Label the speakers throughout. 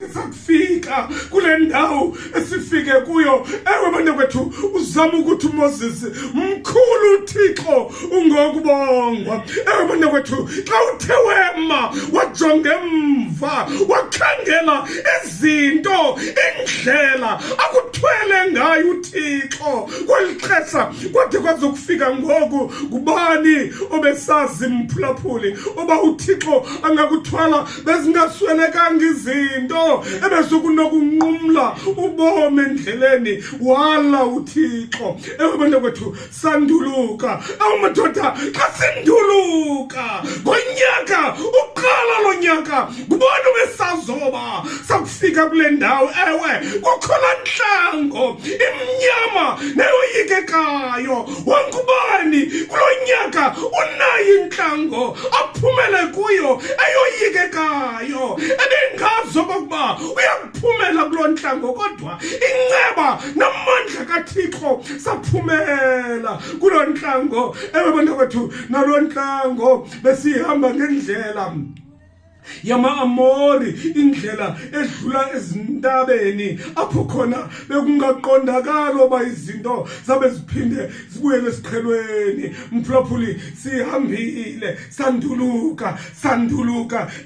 Speaker 1: sakufika kule ndawo esifike kuyo. Ewe bana kwethu, uzama ukuthi uMoses mkhulu uThixo ungokubongwa. Ewe bana kwethu, xa uthe wema wajonga emva wakhangela izinto, indlela akuthwele ngayo uThixo kweli xesha kwade kwazokufika ngoku, ngubani obesazi mphulaphuli oba uThixo angakuthwala bezingaswelekanga izinto ebezokunokunqumla ubomi endleleni? Wala uThixo. Ewe bana kwethu, sanduluka. Awumadoda, xa sinduluka ngonyaka uqala lo nyaka, ngubani obesazoba sakufika kule ndawo? Ewe, kukhona ntlango imnyama neyoyikekayo. Wangubani kulo nyaka unayo intlango aphumele kuyo eyoyikekayo, ebengazo kokuba uyakuphumela kulo ntlango, kodwa inceba namandla kaThixo saphumela kulo ntlango. Ewe bana kwethu, nalo ntlango besihamba ngendlela yama-Amori, indlela edlula ezintabeni apho khona bekungaqondakala oba izinto zabe ziphinde zibuyele esiqhelweni. Mphulaphuli, sihambile sanduluka.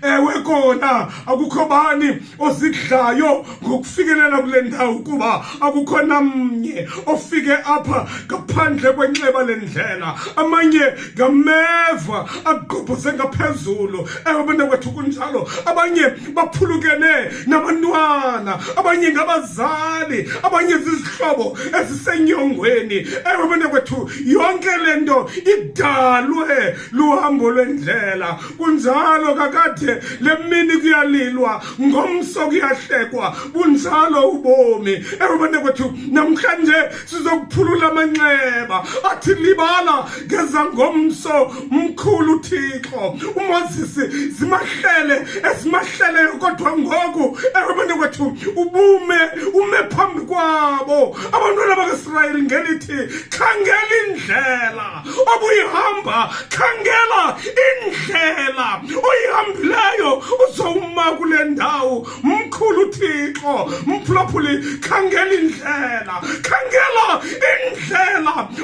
Speaker 1: Ewe kona akukho bani osidlayo ngokufikelela kule ndawo, kuba akukho namnye ofike apha ngaphandle kwenxeba lendlela. Amanye ngameva agqobhoze ngaphezulu. Ewe bana kwethu, njalo abanye baphulukene nabantwana, abanye ngabazali, abanye zizihlobo ezisenyongweni. Ewe bana kwethu, yonke lento idalwe luhambo lwendlela. Kunjalo kakade le mini kuyalilwa, ngomso kuyahlekwa, bunjalo ubomi. Ewe bana kwethu, namhlanje sizokuphulula amanxeba athi libala ngeza ngomso mkhulu uThixo. uMoses zimahlele esimahleleyo, kodwa ngoku ewe bana kwethu ume phambi kwabo abantwana bakaIsrayeli ngelithi, khangela indlela obuyihamba, khangela indlela oyihambileyo uzowuma kule ndawo. Mkhulu uThixo, mphulaphuli, khangela indlela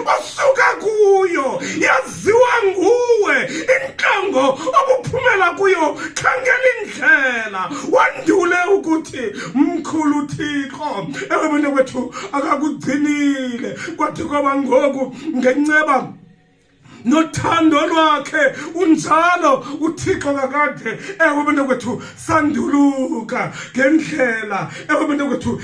Speaker 1: osuka kuyo, yaziwa nguwe intlango obuphumela kuyo. Khangela indlela wandule ukuthi mkhulu uThixo. Ewe bana kwethu, akakugcinile kwathi kwaba ngoku ngenceba nothando lwakhe unjalo uThixo kakade. Ewe bana kwethu, sanduluka ngendlela. Ewe bana kwethu,